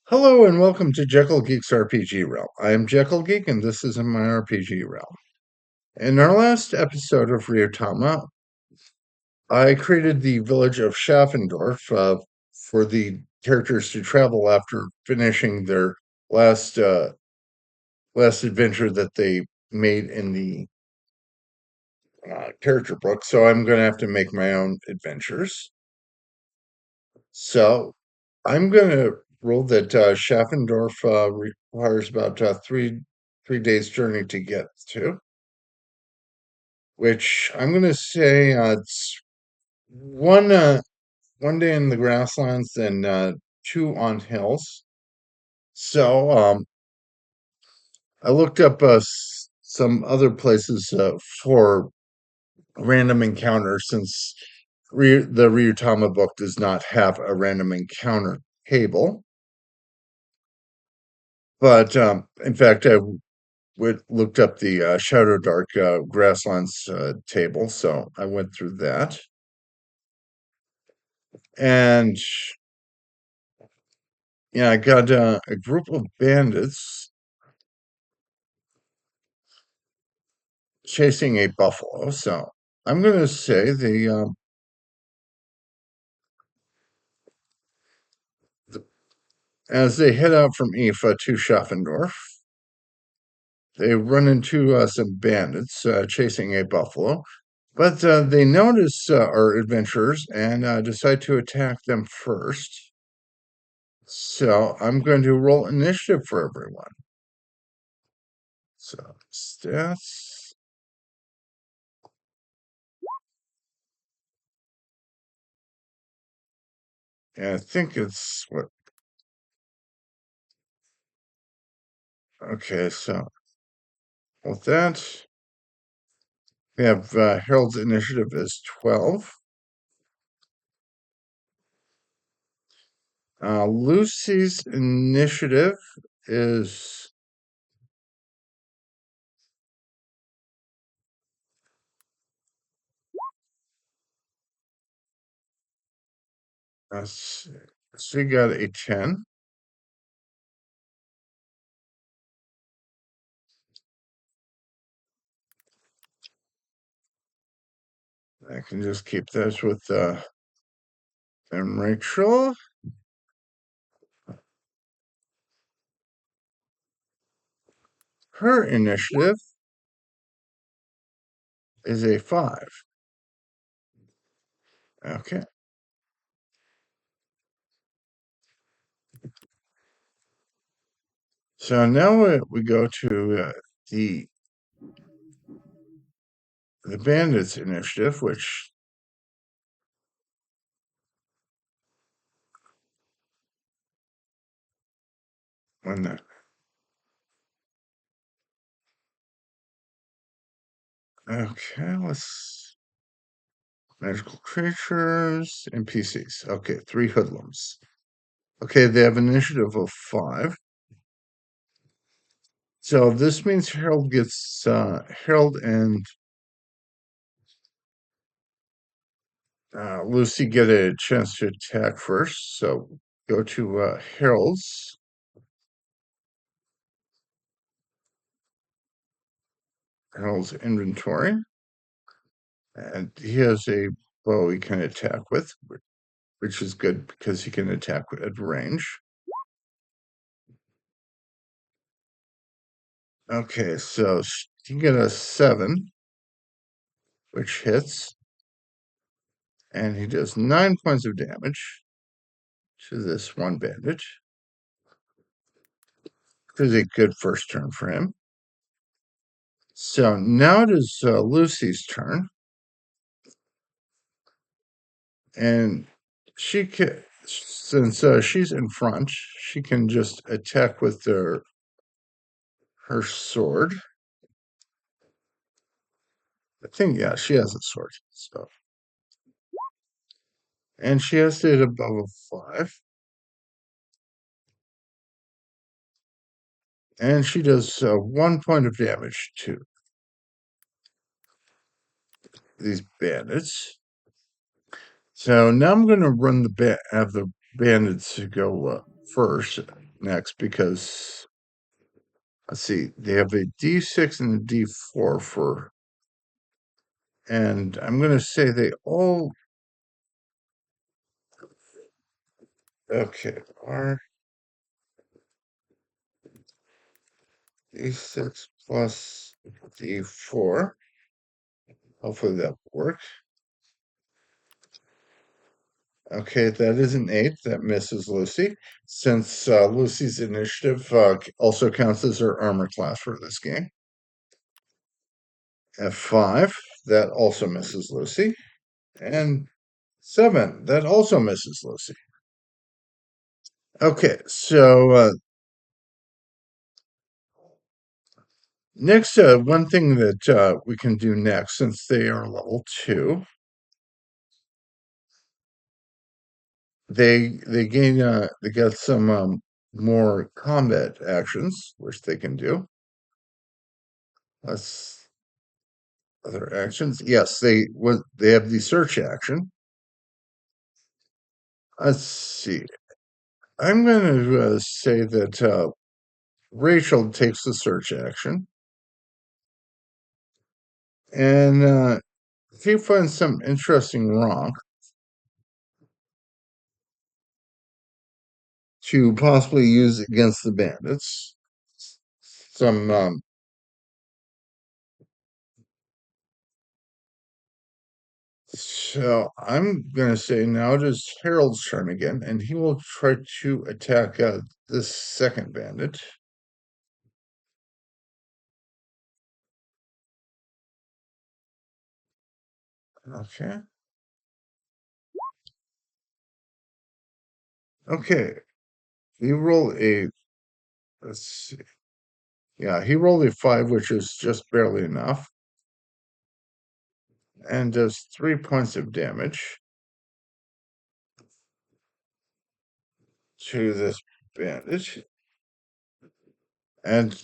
Hello and welcome to Jekyll Geek's RPG Realm. I am Jekyll Geek and this is my RPG realm. In our last episode of Ryuutama, I created the village of Schaffendorf for the characters to travel after finishing their last last adventure that they made in the character book. So I'm going to have to make my own adventures. So I'm going to roll that Schaffendorf requires about three days journey to get to, which I'm going to say it's one day in the grasslands and two on hills. So I looked up some other places for random encounters since the Ryutama book does not have a random encounter table. But in fact, I looked up the Shadow Dark Grasslands table, so I went through that. And yeah, I got a group of bandits chasing a buffalo. So I'm going to say as they head out from Ifa to Schaffendorf, they run into some bandits chasing a buffalo. But they notice our adventurers and decide to attack them first. So I'm going to roll initiative for everyone. So stats. And I think it's what? Okay, so with that, we have Harold's initiative is 12. Lucy's initiative is she got a 10. I can just keep those with and Rachel. Her initiative is a 5. Okay. So now we go to the bandits initiative, which when the okay, let's magical creatures, NPCs. Okay, 3 hoodlums. Okay, they have an initiative of 5. So this means Harold and Lucy get a chance to attack first. So go to Harold's inventory, and he has a bow he can attack with, which is good because he can attack at range. Okay, so he get a 7, which hits, and he does 9 points of damage to this one bandit. Which is a good first turn for him. So now it is Lucy's turn, and she can, since she's in front, she can just attack with her sword. I think yeah, she has a sword. So and she has to hit above a 5, and she does 1 point of damage to these bandits. So now I'm going to have the bandits go first. next because let's see, they have a D6 and a D4 for, and I'm going to say they all, okay, are D6 plus D4. Hopefully that will work. Okay, that is an 8. That misses Lucy. Since Lucy's initiative also counts as her armor class for this game. F5, that also misses Lucy. And 7, that also misses Lucy. Okay, so next, one thing that we can do next, since they are level 2, they gain they get some more combat actions, which they can do. Let's other actions. Yes, they have the search action. Let's see. I'm going to say that Rachel takes the search action, and if you find some interesting rock to possibly use against the bandits, some so I'm going to say now it is Harold's turn again, and he will try to attack this second bandit. Okay. Okay. He rolled a, let's see. Yeah, he rolled a 5, which is just barely enough, and does 3 points of damage to this bandit. And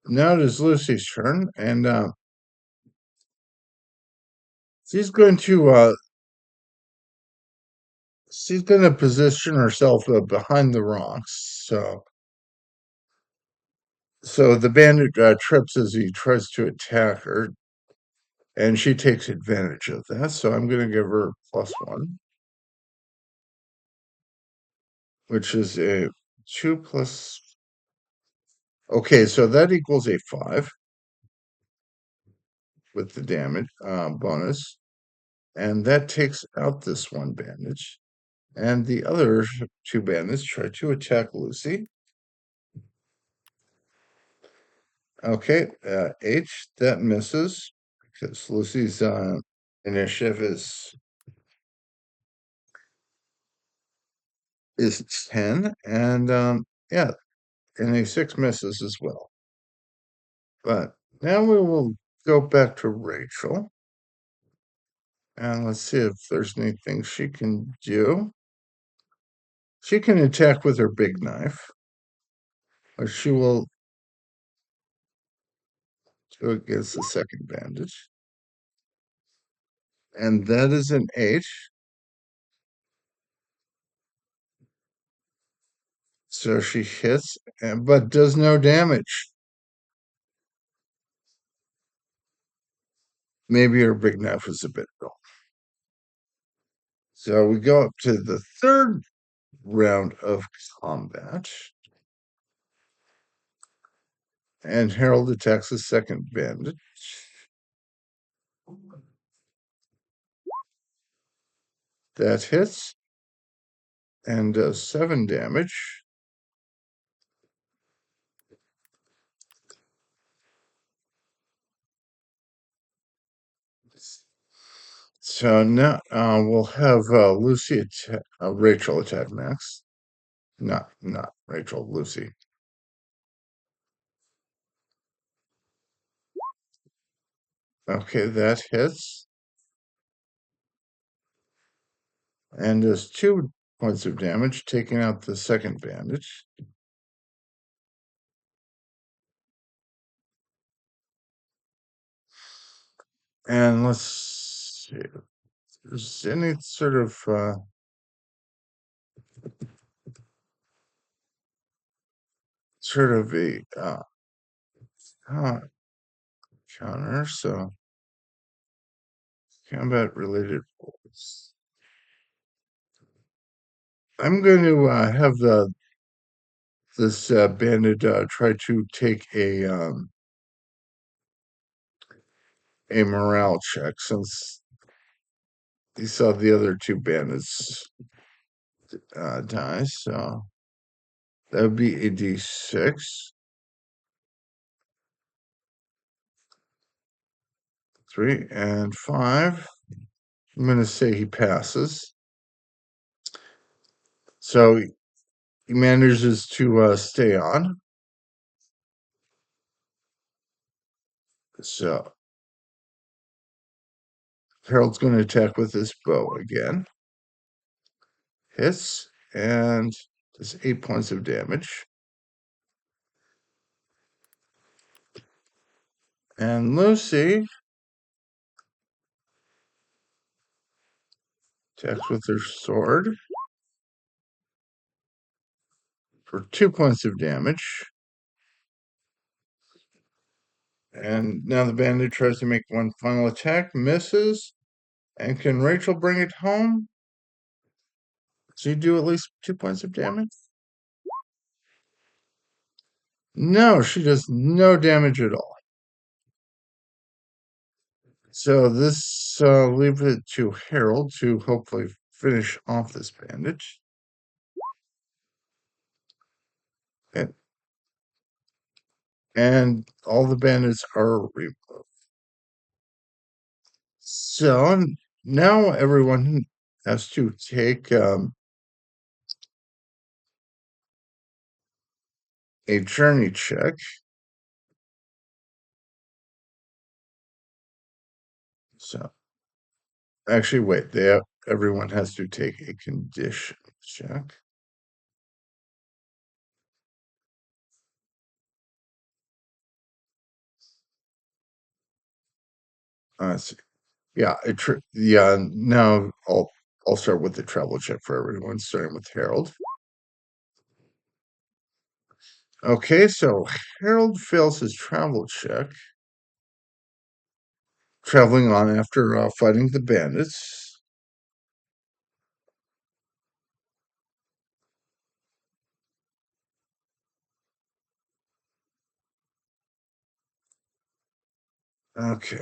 now it is Lucy's turn, and she's going to position herself behind the rocks. So the bandit trips as he tries to attack her, and she takes advantage of that. So I'm going to give her +1, which is a 2 plus. Okay, so that equals a 5 with the damage bonus, and that takes out this one bandage. And the other 2 bandits try to attack Lucy. Okay, 8, that misses because Lucy's initiative is 10, and yeah, and a 6 misses as well. But now we will go back to Rachel, and let's see if there's anything she can do. She can attack with her big knife, or she will go against the second bandage, and that is an 8. So she hits, but does no damage. Maybe her big knife was a bit dull. So we go up to the third round of combat, and Harold attacks the second bandit. That hits and does 7 damage. So now we'll have Rachel attack next. Not Rachel, Lucy. Okay, that hits and does 2 points of damage, taking out the second bandage. And let's see if there's any sort of sort of a con- counter. So combat related roles. I'm going to have the this bandit try to take a morale check since he saw the other two bandits die. So that would be a d6, 3 and 5. I'm going to say he passes. So he manages to stay on. So Harold's going to attack with his bow again. Hits and does 8 points of damage. And Lucy attacks with her sword for 2 points of damage. And now the bandit tries to make one final attack, misses. And can Rachel bring it home? Does she do at least 2 points of damage? No, she does no damage at all. So this leaves it to Harold to hopefully finish off this bandit. And, and all the bandits are removed. So now everyone has to take a journey check. So actually, wait, everyone has to take a condition check. Let's see. Yeah, yeah. Now I'll start with the travel check for everyone, starting with Harold. Okay, so Harold fails his travel check, traveling on after fighting the bandits. Okay,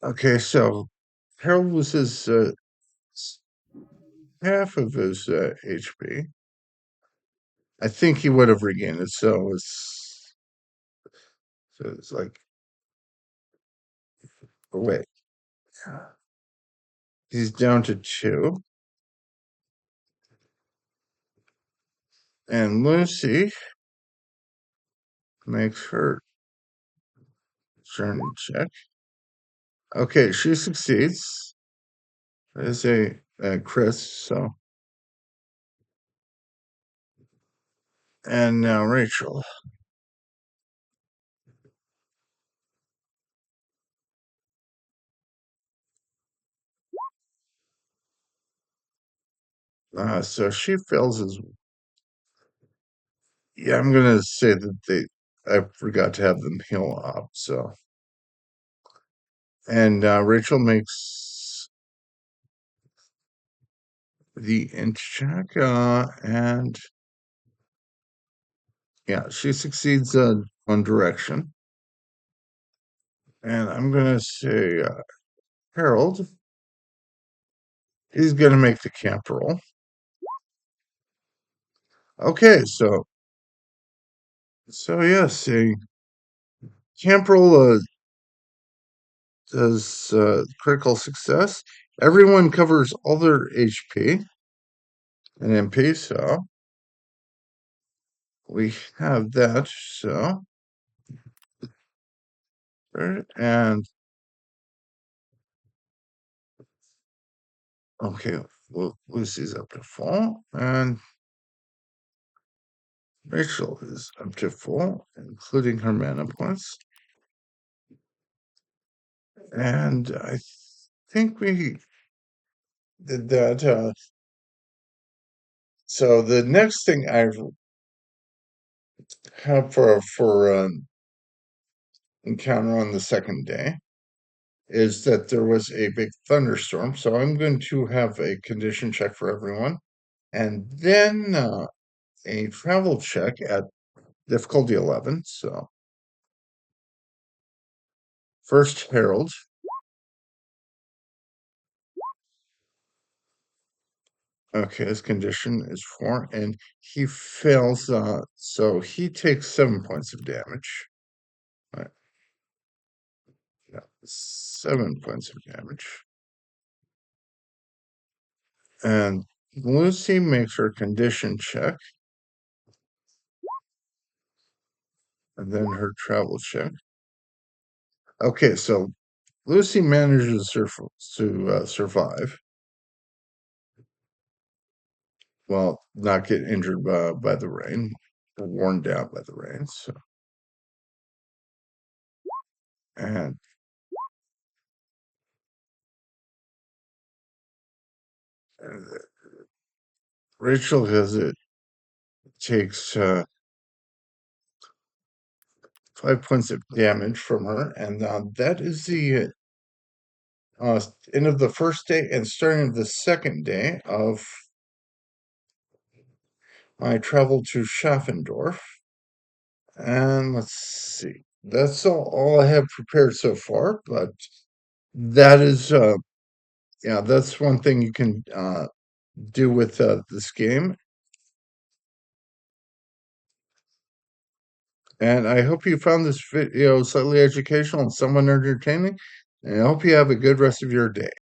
okay, so Harold loses half of his HP. I think he would have regained it, so it's like, oh, wait, he's down to 2. And Lucy makes her journey check. Okay, she succeeds. As a Chris, so. And now Rachel. So she fails as. Yeah, I'm gonna say that I forgot to have them heal up. So, and Rachel makes the int check, and yeah, she succeeds on direction. And I'm gonna say Harold. He's gonna make the camp roll. Okay, so yes, a camp roll does critical success. Everyone covers all their HP and MP, so we have that. So, and okay, well, Lucy's up to full, and Rachel is up to full, including her mana points. And I think we that so the next thing I have for encounter on the second day is that there was a big thunderstorm. So I'm going to have a condition check for everyone, and then a travel check at difficulty 11. So first Harold. Okay, his condition is 4, and he fails. So he takes 7 points of damage. Right, yeah, 7 points of damage. And Lucy makes her condition check, and then her travel check. Okay, so Lucy manages to survive, well, not get injured by the rain, or worn down by the rain. So, and uh, Rachel has it takes 5 points of damage from her, and that is the uh, end of the first day and starting of the second day of my travel to Schaffendorf. And let's see, that's all I have prepared so far. But that is, yeah, that's one thing you can do with this game. And I hope you found this video slightly educational and somewhat entertaining. And I hope you have a good rest of your day.